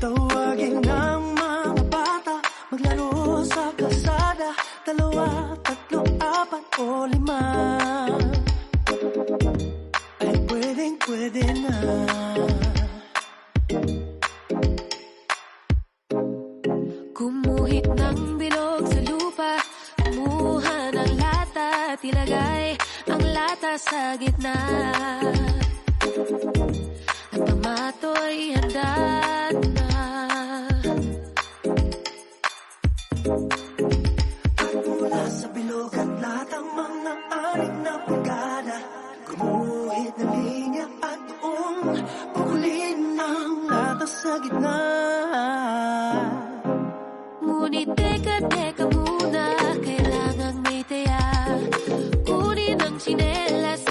Tawagin ang mga bata, maglaro sa kalsada. 2, 3, 4 o 5 ay pwedeng-pwede na. Kumuhit ng bilog sa lupa, kumuha ng lata at ilagay ang lata sa gitna. At ang mato'y handa na. At mula sa bilog at latang mga anik na pagkada, kumuhit ng linya at doon kukulin ang lata sa gitna. Ngunit teka muna, kailangang may taya. Kunin ang tsinelas